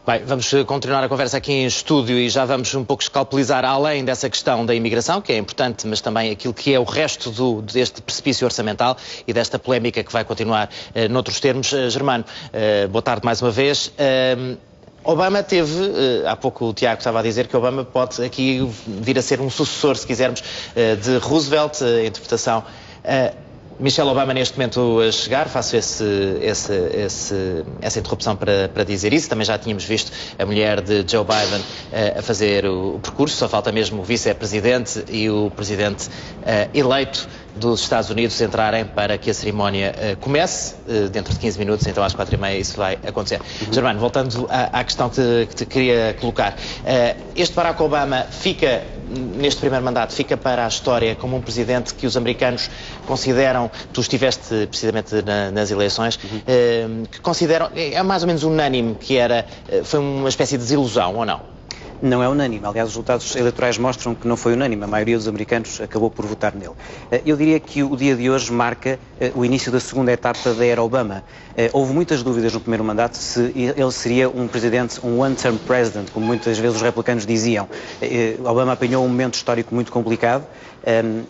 Bem, vamos continuar a conversa aqui em estúdio e já vamos um pouco escalpelizar além dessa questão da imigração, que é importante, mas também aquilo que é o resto deste precipício orçamental e desta polémica que vai continuar noutros termos. Germano, boa tarde mais uma vez. Obama teve, há pouco o Tiago estava a dizer que Obama pode aqui vir a ser um sucessor, se quisermos, de Roosevelt, a interpretação. Michelle Obama neste momento a chegar, faço essa interrupção para dizer isso. Também já tínhamos visto a mulher de Joe Biden a fazer o percurso, só falta mesmo o vice-presidente e o presidente eleito dos Estados Unidos entrarem para que a cerimónia comece, dentro de 15 minutos, então às 4h30 isso vai acontecer. Germano, voltando à questão que te queria colocar, este Barack Obama fica, neste primeiro mandato, fica para a história como um presidente que os americanos consideram, tu estiveste precisamente nas eleições, que consideram, é mais ou menos unânime que foi uma espécie de desilusão, ou não? Não é unânime. Aliás, os resultados eleitorais mostram que não foi unânime. A maioria dos americanos acabou por votar nele. Eu diria que o dia de hoje marca o início da segunda etapa da era Obama. Houve muitas dúvidas no primeiro mandato se ele seria um presidente, um one-term president, como muitas vezes os republicanos diziam. Obama apanhou um momento histórico muito complicado,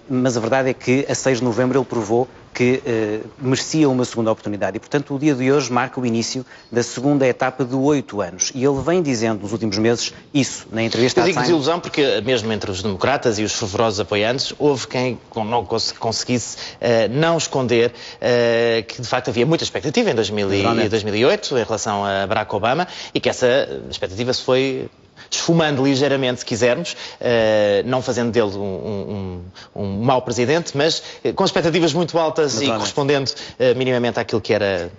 mas a verdade é que a 6 de novembro ele provou que merecia uma segunda oportunidade e, portanto, o dia de hoje marca o início da segunda etapa de 8 anos. E ele vem dizendo nos últimos meses isso, na entrevista à Time. Eu digo desilusão porque, mesmo entre os democratas e os fervorosos apoiantes, houve quem não conseguisse não esconder que, de facto, havia muita expectativa em 2008 em relação a Barack Obama e que essa expectativa se foi esfumando ligeiramente, se quisermos, não fazendo dele um mau presidente, mas com expectativas muito altas e correspondendo minimamente àquilo que era...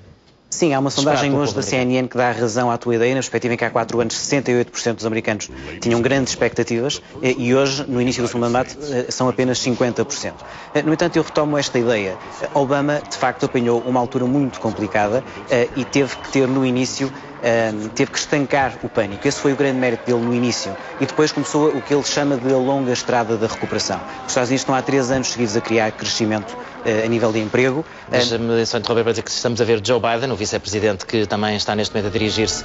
Sim, há uma sondagem hoje da CNN que dá razão à tua ideia, na perspectiva em que há 4 anos 68% dos americanos tinham grandes expectativas e hoje, no início do segundo mandato, são apenas 50%. No entanto, eu retomo esta ideia. Obama, de facto, apanhou uma altura muito complicada e teve que ter no início... teve que estancar o pânico. Esse foi o grande mérito dele no início. E depois começou o que ele chama de a longa estrada da recuperação. Os Estados Unidos estão há 3 anos seguidos a criar crescimento a nível de emprego. Deixa-me só interromper para dizer que estamos a ver Joe Biden, o vice-presidente, que também está neste momento a dirigir-se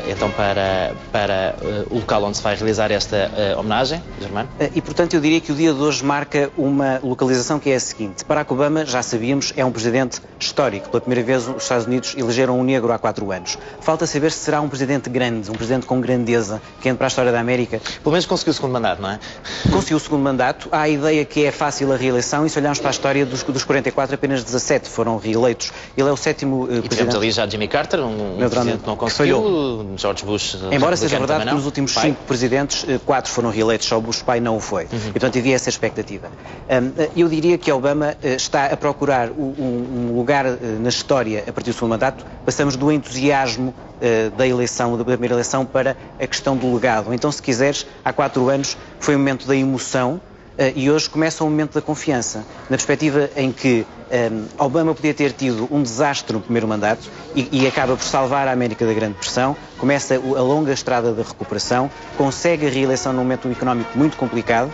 então para o local onde se vai realizar esta homenagem. Germano? E, portanto, eu diria que o dia de hoje marca uma localização que é a seguinte. Barack Obama, já sabíamos, é um presidente histórico. Pela primeira vez, os Estados Unidos elegeram um negro há 4 anos. Falta saber se será um presidente grande, um presidente com grandeza, que entra para a história da América. Pelo menos conseguiu o segundo mandato, não é? Conseguiu o segundo mandato. Há a ideia que é fácil a reeleição e se olharmos para a história dos 44, apenas 17 foram reeleitos. Ele é o 7º presidente. E tivemos ali já Jimmy Carter, um presidente que não conseguiu, George Bush... Embora seja verdade que nos últimos 5 presidentes, 4 foram reeleitos, só o Bush pai não o foi. E, portanto, havia essa expectativa. Eu diria que Obama está a procurar um lugar na história a partir do segundo mandato. Passamos do entusiasmo da eleição, da primeira eleição, para a questão do legado. Então, se quiseres, há 4 anos foi o momento da emoção e hoje começa o momento da confiança. Na perspectiva em que Obama podia ter tido um desastre no primeiro mandato e acaba por salvar a América da Grande Depressão, começa a longa estrada da recuperação, consegue a reeleição num momento económico muito complicado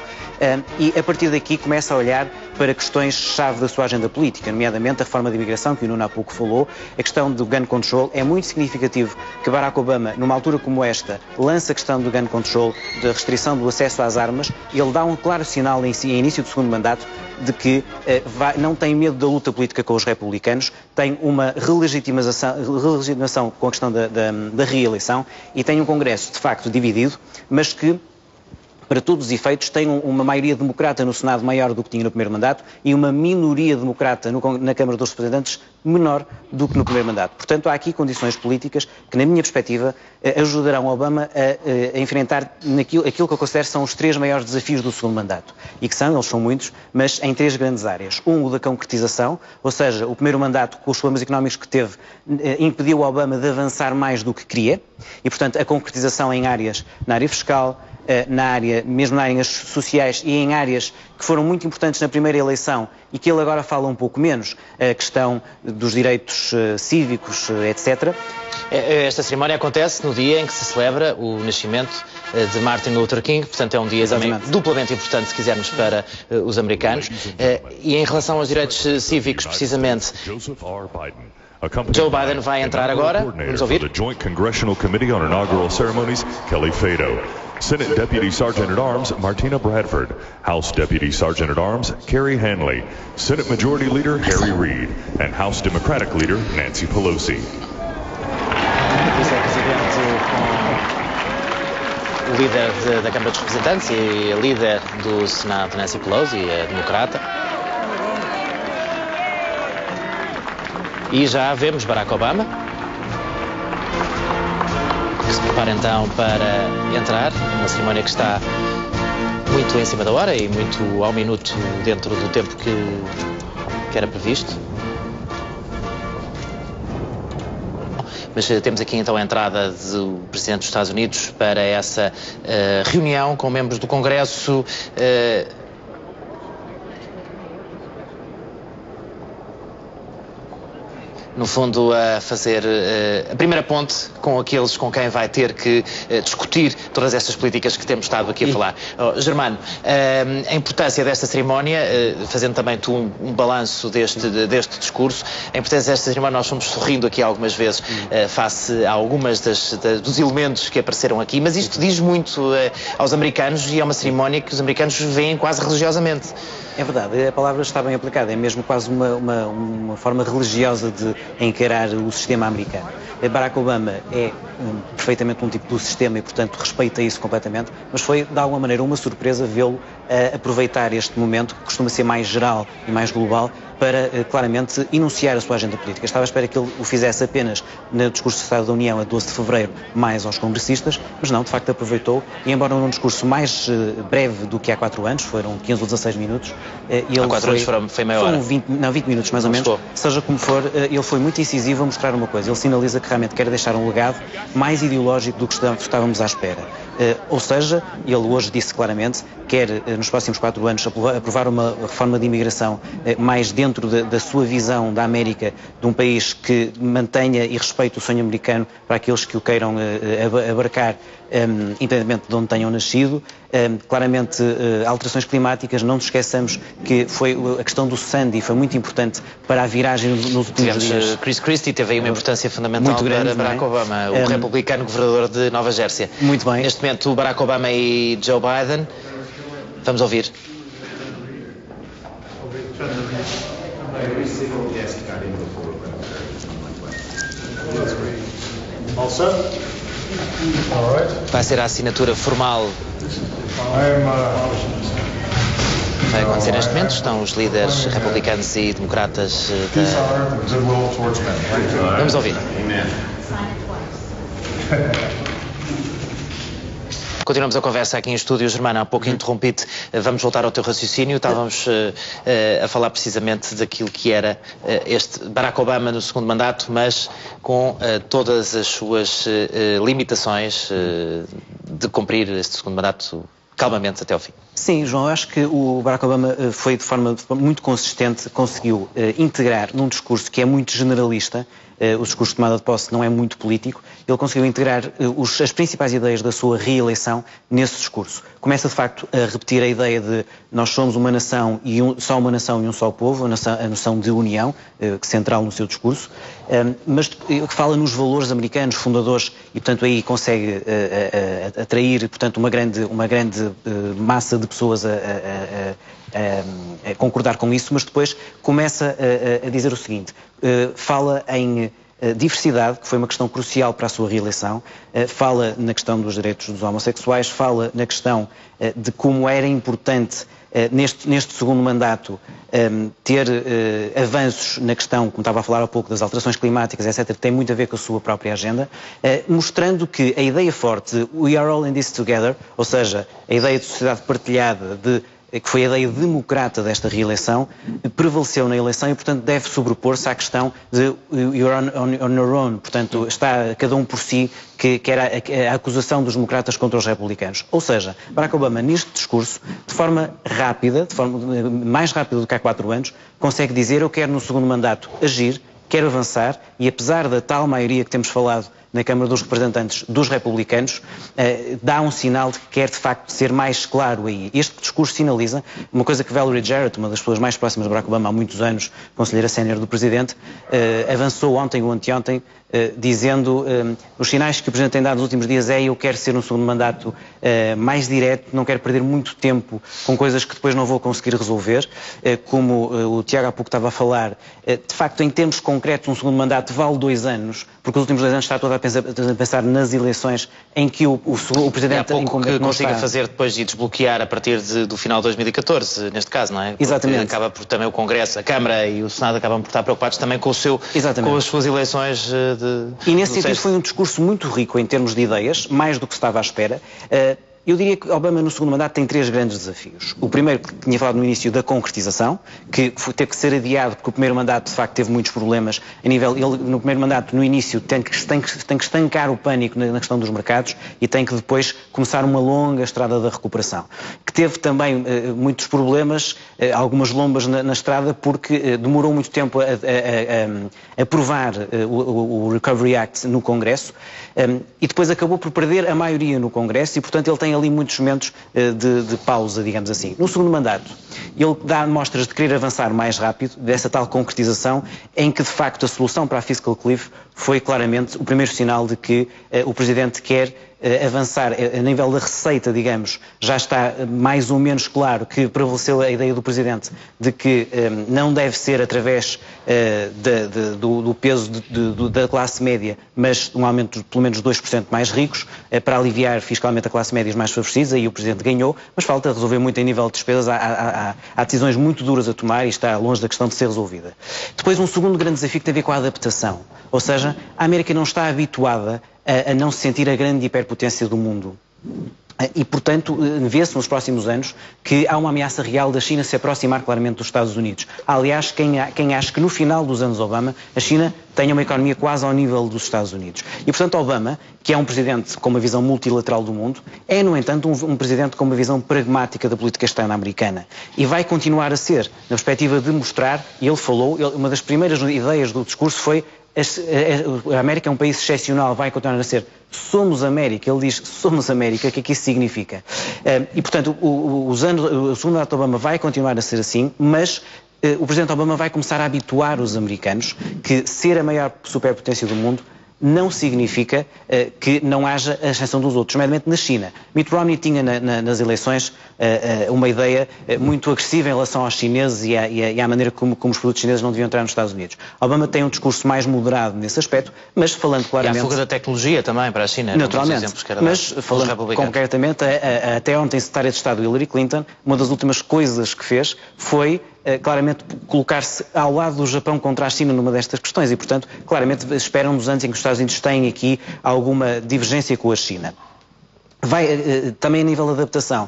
e a partir daqui começa a olhar para questões-chave da sua agenda política, nomeadamente a reforma de imigração, que o Nuno há pouco falou, a questão do gun control. É muito significativo que Barack Obama, numa altura como esta, lance a questão do gun control, da restrição do acesso às armas. Ele dá um claro sinal em início do segundo mandato de que não tem medo da luta política com os republicanos, tem uma relegitimação com a questão da reeleição e tem um Congresso, de facto, dividido, mas que, para todos os efeitos, tem uma maioria democrata no Senado maior do que tinha no primeiro mandato e uma minoria democrata na Câmara dos Representantes menor do que no primeiro mandato. Portanto, há aqui condições políticas que, na minha perspectiva, ajudarão Obama a enfrentar aquilo que eu considero são os 3 maiores desafios do segundo mandato. E que eles são muitos, mas em 3 grandes áreas. O da concretização, ou seja, o primeiro mandato, com os problemas económicos que teve, impediu Obama de avançar mais do que queria. E, portanto, a concretização na área fiscal, mesmo nas áreas sociais e em áreas que foram muito importantes na primeira eleição e que ele agora fala um pouco menos, a questão dos direitos cívicos, etc. Esta cerimónia acontece no dia em que se celebra o nascimento de Martin Luther King, portanto é um dia também duplamente importante, se quisermos, para os americanos. E em relação aos direitos cívicos, precisamente... Joe Biden vai entrar agora. Vamos ouvir. The Joint Congressional Committee on Inaugural Ceremonies, Kelly Fado. Senate Deputy Sergeant-at-Arms, Martina Bradford. House Deputy Sergeant-at-Arms, Carrie Hanley. Senate Majority Leader, Harry Reid. And House Democratic Leader, Nancy Pelosi. O líder da Câmara dos Representantes e a líder do Senado, Nancy Pelosi, a democrata. E já vemos Barack Obama, que se prepara então para entrar, uma cerimónia que está muito em cima da hora e muito ao minuto dentro do tempo que era previsto. Mas temos aqui então a entrada do Presidente dos Estados Unidos para essa reunião com membros do Congresso. No fundo, a fazer a primeira ponte com aqueles com quem vai ter que discutir todas estas políticas que temos estado aqui a falar. Germano, a importância desta cerimónia, fazendo também tu um balanço deste discurso, a importância desta cerimónia, nós fomos sorrindo aqui algumas vezes face a algumas dos elementos que apareceram aqui, mas isto diz muito aos americanos e é uma cerimónia que os americanos veem quase religiosamente. É verdade, a palavra está bem aplicada, é mesmo quase uma forma religiosa de encarar o sistema americano. Barack Obama é perfeitamente um tipo do sistema e, portanto, respeita isso completamente, mas foi, de alguma maneira, uma surpresa vê-lo aproveitar este momento, que costuma ser mais geral e mais global, para claramente enunciar a sua agenda política. Estava à espera que ele o fizesse apenas no discurso do Estado da União a 12 de fevereiro, mais aos congressistas, mas não, de facto aproveitou, e embora num discurso mais breve do que há 4 anos, foram 15 ou 16 minutos, ele há 4 anos foi meia hora. 20 minutos mais ou menos, seja como for, ele foi muito incisivo a mostrar uma coisa, ele sinaliza que realmente quer deixar um legado mais ideológico do que estávamos à espera. Ou seja, ele hoje disse claramente, quer nos próximos 4 anos aprovar uma reforma de imigração mais dentro da sua visão da América, de um país que mantenha e respeite o sonho americano para aqueles que o queiram abarcar, independentemente de onde tenham nascido. Claramente, alterações climáticas, não nos esqueçamos que foi a questão do Sandy, foi muito importante para a viragem nos últimos dias. Chris Christie teve aí uma importância fundamental muito grande, para Barack Obama, o republicano governador de Nova Jersey. Muito bem. Neste momento, Barack Obama e Joe Biden. Vamos ouvir. Vai ser a assinatura formal. Vai acontecer neste momento. Estão os líderes republicanos e democratas Vamos ouvir. Continuamos a conversa aqui em estúdio. Germano, há pouco interrompi-te. Vamos voltar ao teu raciocínio. Estávamos a falar precisamente daquilo que era este Barack Obama no segundo mandato, mas com todas as suas limitações de cumprir este segundo mandato calmamente até ao fim. Sim, João, eu acho que o Barack Obama foi de forma muito consistente, conseguiu integrar num discurso que é muito generalista, o discurso de tomada de posse não é muito político, ele conseguiu integrar as principais ideias da sua reeleição nesse discurso. Começa, de facto, a repetir a ideia de nós somos uma nação e só uma nação e um só povo, a noção de união, central no seu discurso, mas que fala nos valores americanos, fundadores, e, portanto, aí consegue atrair, portanto, uma grande massa de pessoas a concordar com isso, mas depois começa a dizer o seguinte, fala em diversidade, que foi uma questão crucial para a sua reeleição, fala na questão dos direitos dos homossexuais, fala na questão de como era importante neste segundo mandato ter avanços na questão, como estava a falar há pouco, das alterações climáticas, etc., que tem muito a ver com a sua própria agenda, mostrando que a ideia forte de we are all in this together, ou seja, a ideia de sociedade partilhada, que foi a ideia democrata desta reeleição, prevaleceu na eleição e, portanto, deve sobrepor-se à questão de you're on your own, portanto, está cada um por si, que era a acusação dos democratas contra os republicanos. Ou seja, Barack Obama, neste discurso, de forma rápida, mais rápida do que há 4 anos, consegue dizer eu quero no segundo mandato agir, quero avançar e, apesar da tal maioria que temos falado na Câmara dos Representantes dos republicanos, dá um sinal de que quer de facto ser mais claro aí. Este discurso sinaliza uma coisa que Valerie Jarrett, uma das pessoas mais próximas de Barack Obama há muitos anos, conselheira sénior do Presidente, avançou ontem ou anteontem, dizendo os sinais que o Presidente tem dado nos últimos dias eu quero ser um segundo mandato mais direto, não quero perder muito tempo com coisas que depois não vou conseguir resolver, como o Tiago há pouco estava a falar, de facto em termos concretos um segundo mandato vale 2 anos, porque os últimos 2 anos está toda a pensar nas eleições em que o Presidente... Há pouco que consiga fazer depois e desbloquear a partir do final de 2014, neste caso, não é? Porque exatamente. Acaba por também o Congresso, a Câmara e o Senado acabam por estar preocupados também com, com as suas eleições E nesse sentido foi um discurso muito rico em termos de ideias, mais do que se estava à espera. Eu diria que Obama no segundo mandato tem 3 grandes desafios. O primeiro, que tinha falado no início, da concretização, que teve que ser adiado porque o primeiro mandato de facto teve muitos problemas a nível... Ele no primeiro mandato, no início, tem que estancar o pânico na questão dos mercados e tem que depois começar uma longa estrada da recuperação. Que teve também muitos problemas, algumas lombas na estrada, porque demorou muito tempo a aprovar o Recovery Act no Congresso e depois acabou por perder a maioria no Congresso e, portanto, ele tem ali muitos momentos de pausa, digamos assim. No segundo mandato, ele dá mostras de querer avançar mais rápido, dessa tal concretização, em que, de facto, a solução para a fiscal cliff foi claramente o primeiro sinal de que o Presidente quer avançar a nível da receita, digamos, já está mais ou menos claro que prevaleceu a ideia do Presidente de que não deve ser através do peso da classe média, mas um aumento de pelo menos 2% mais ricos, para aliviar fiscalmente a classe média mais favorecida, e o Presidente ganhou, mas falta resolver muito em nível de despesas, há decisões muito duras a tomar e está longe da questão de ser resolvida. Depois, um segundo grande desafio que tem a ver com a adaptação, ou seja, a América não está habituada a não se sentir a grande hiperpotência do mundo. E, portanto, vê-se nos próximos anos que há uma ameaça real da China se aproximar claramente dos Estados Unidos. Aliás, quem acha que no final dos anos Obama, a China tenha uma economia quase ao nível dos Estados Unidos. E, portanto, Obama, que é um presidente com uma visão multilateral do mundo, é, no entanto, um presidente com uma visão pragmática da política externa americana. E vai continuar a ser, na perspectiva de mostrar, e ele falou, uma das primeiras ideias do discurso foi: a América é um país excepcional, vai continuar a ser. Somos América. Ele diz somos América. O que é que isso significa? E, portanto, o segundo mandato de Obama vai continuar a ser assim, mas o Presidente Obama vai começar a habituar os americanos que ser a maior superpotência do mundo não significa que não haja a ascensão dos outros, nomeadamente na China. Mitt Romney tinha nas eleições uma ideia muito agressiva em relação aos chineses e à maneira como os produtos chineses não deviam entrar nos Estados Unidos. Obama tem um discurso mais moderado nesse aspecto, mas falando claramente... E a fuga da tecnologia também para a China. Naturalmente, mas falando concretamente, até ontem, secretária de Estado Hillary Clinton, uma das últimas coisas que fez foi claramente colocar-se ao lado do Japão contra a China numa destas questões e, portanto, claramente esperam nos anos em que os Estados Unidos têm aqui alguma divergência com a China. Também a nível de adaptação,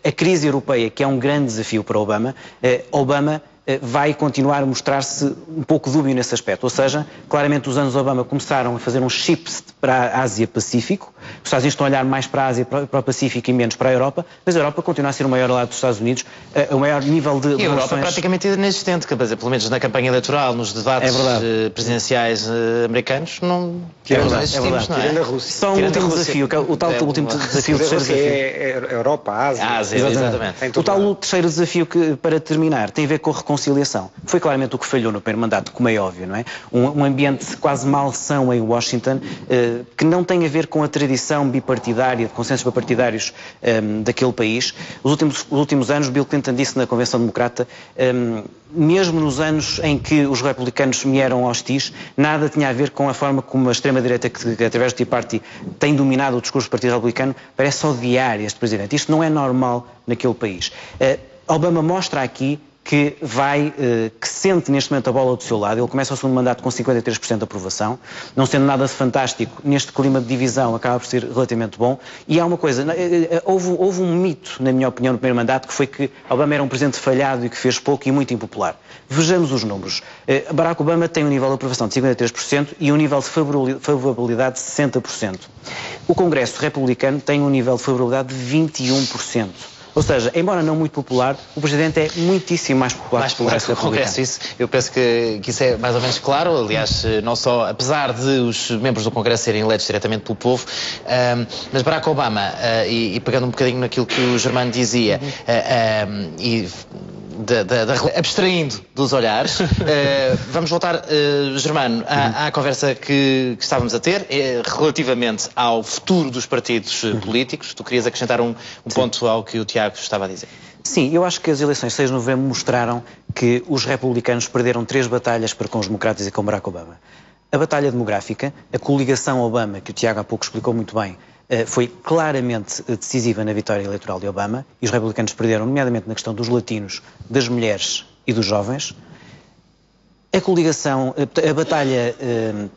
a crise europeia, que é um grande desafio para Obama, vai continuar a mostrar-se um pouco dúbio nesse aspecto. Ou seja, claramente os anos Obama começaram a fazer um shift para a Ásia-Pacífico. Os Estados Unidos estão a olhar mais para a Ásia, para o Pacífico e menos para a Europa, mas a Europa continua a ser o maior lado dos Estados Unidos, o maior nível de relações... E a Europa é praticamente inexistente, quer dizer, pelo menos na campanha eleitoral, nos debates presidenciais americanos, não existimos, não é? Só um último desafio, o tal último desafio, é Europa, Ásia. Exatamente. O tal terceiro desafio que, para terminar, tem a ver com a reconciliação. Foi claramente o que falhou no primeiro mandato, como é óbvio, não é? Um ambiente quase malsão em Washington, que não tem a ver com a tradição bipartidária, de consensos bipartidários daquele país. Os últimos anos, Bill Clinton disse na Convenção Democrata, mesmo nos anos em que os republicanos me eram hostis, nada tinha a ver com a forma como a extrema-direita, que através do Tea Party tem dominado o discurso do Partido Republicano, parece odiar este presidente. Isto não é normal naquele país. Obama mostra aqui que sente neste momento a bola do seu lado. Ele começa o segundo mandato com 53% de aprovação, não sendo nada de fantástico, neste clima de divisão acaba por ser relativamente bom. E há uma coisa, houve um mito, na minha opinião, no primeiro mandato, que foi que Obama era um presidente falhado e que fez pouco e muito impopular. Vejamos os números. Barack Obama tem um nível de aprovação de 53% e um nível de favorabilidade de 60%. O Congresso republicano tem um nível de favorabilidade de 21%. Ou seja, embora não muito popular, o Presidente é muitíssimo mais popular que o Congresso. Isso, eu penso que isso é mais ou menos claro. Aliás, não só, apesar de os membros do Congresso serem eleitos diretamente pelo povo, mas Barack Obama, e pegando um bocadinho naquilo que o Germano dizia, abstraindo dos olhares, vamos voltar, Germano, à conversa que estávamos a ter relativamente ao futuro dos partidos políticos. Tu querias acrescentar um ponto ao que o Tiago estava a dizer. Sim, eu acho que as eleições de 6 de novembro mostraram que os republicanos perderam 3 batalhas para com os democratas e com Barack Obama. A batalha demográfica, a coligação Obama, que o Tiago há pouco explicou muito bem, foi claramente decisiva na vitória eleitoral de Obama, e os republicanos perderam, nomeadamente na questão dos latinos, das mulheres e dos jovens. A coligação, a batalha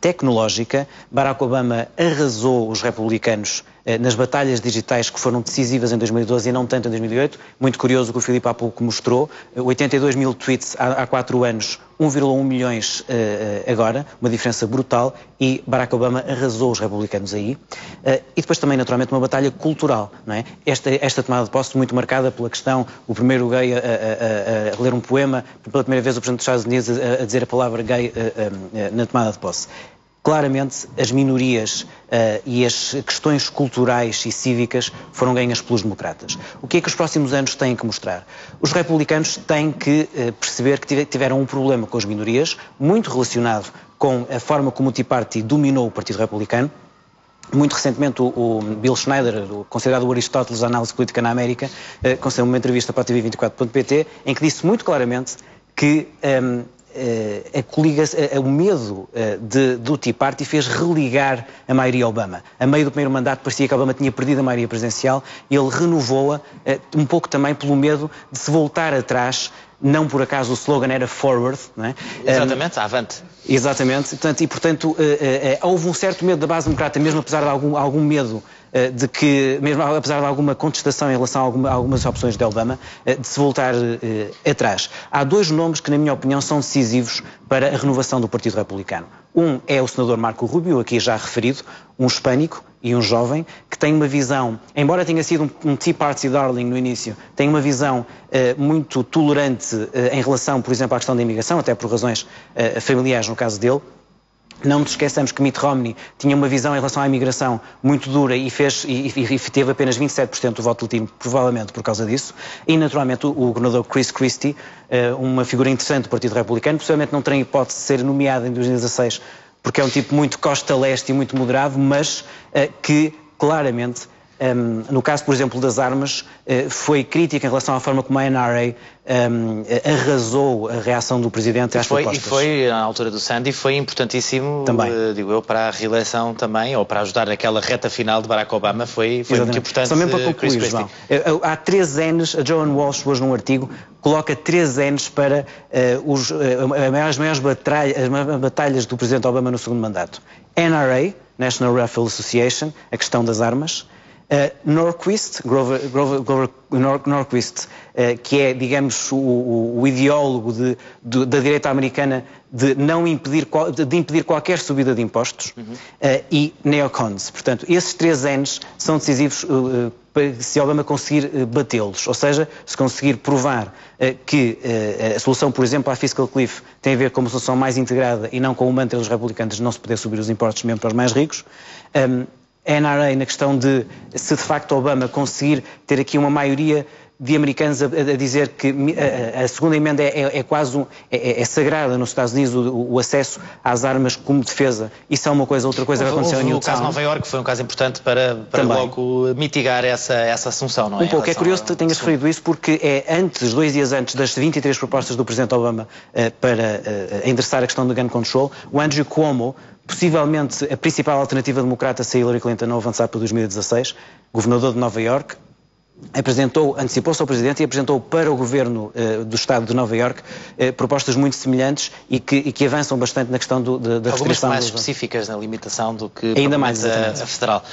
tecnológica, Barack Obama arrasou os republicanos nas batalhas digitais que foram decisivas em 2012 e não tanto em 2008. Muito curioso o que o Filipe há pouco mostrou. 82 mil tweets há 4 anos, 1,1 milhões agora, uma diferença brutal, e Barack Obama arrasou os republicanos aí. E depois também, naturalmente, uma batalha cultural, não é? Esta tomada de posse muito marcada pela questão, o primeiro gay a ler um poema, pela primeira vez o Presidente dos Estados Unidos a dizer a palavra gay na tomada de posse. Claramente, as minorias e as questões culturais e cívicas foram ganhas pelos democratas. O que é que os próximos anos têm que mostrar? Os republicanos têm que perceber que tiveram um problema com as minorias, muito relacionado com a forma como o Tea Party dominou o Partido Republicano. Muito recentemente o Bill Schneider, considerado o Aristóteles da análise política na América, concedeu uma entrevista para a TV24.pt, em que disse muito claramente que o medo do Tea Party fez religar a maioria Obama. A meio do primeiro mandato parecia que Obama tinha perdido a maioria presidencial e ele renovou-a um pouco também pelo medo de se voltar atrás. Não por acaso o slogan era forward, não é? Exatamente, avante. Exatamente, portanto houve um certo medo da base democrata, mesmo apesar de algum medo de que, mesmo apesar de alguma contestação em relação a algumas opções de Obama, de se voltar atrás. Há 2 nomes que, na minha opinião, são decisivos para a renovação do Partido Republicano. Um é o senador Marco Rubio, aqui já referido, um hispânico e um jovem, que tem uma visão, embora tenha sido um Tea Party darling no início, tem uma visão muito tolerante em relação, por exemplo, à questão da imigração, até por razões familiares no caso dele. Não nos esqueçamos que Mitt Romney tinha uma visão em relação à imigração muito dura e teve apenas 27% do voto latino, provavelmente por causa disso. E, naturalmente, o governador Chris Christie, uma figura interessante do Partido Republicano, possivelmente não tem hipótese de ser nomeado em 2016, porque é um tipo muito costa-leste e muito moderado, mas que, claramente, no caso, por exemplo, das armas, foi crítica em relação à forma como a NRA arrasou a reação do Presidente às propostas. E foi, na altura do Sandy, foi importantíssimo, digo eu, para a reeleição também, ou para ajudar naquela reta final de Barack Obama, foi muito importante. Só mesmo para concluir, João, há 3 N's, a Joan Walsh hoje num artigo coloca 3 N's para as maiores batalhas do Presidente Obama no segundo mandato. NRA, National Rifle Association, a questão das armas. Norquist, Grover Norquist, que é, digamos, o ideólogo da direita americana de impedir qualquer subida de impostos, e neocons. Portanto, esses 3 N's são decisivos se Obama conseguir batê-los, ou seja, se conseguir provar que a solução, por exemplo, à fiscal cliff tem a ver com uma solução mais integrada e não com o mantra dos republicanos de não se poder subir os impostos mesmo para os mais ricos. NRA na questão de se de facto Obama conseguir ter aqui uma maioria de americanos a dizer que a segunda emenda é quase é sagrada nos Estados Unidos, o acesso às armas como defesa. Isso é uma coisa, outra coisa que aconteceu em Newtown. O caso de Nova Iorque foi um caso importante para logo mitigar essa assunção, não é? Um pouco, é curioso que tenhas referido isso porque 2 dias antes das 23 propostas do Presidente Obama para endereçar a questão do gun control, o Andrew Cuomo, possivelmente a principal alternativa democrata se a Hillary Clinton não avançar para 2016, governador de Nova Iorque, antecipou-se ao Presidente e apresentou para o Governo do Estado de Nova Iorque propostas muito semelhantes e que avançam bastante na questão da restrição. Algumas mais específicas na limitação do que ainda mais a federal.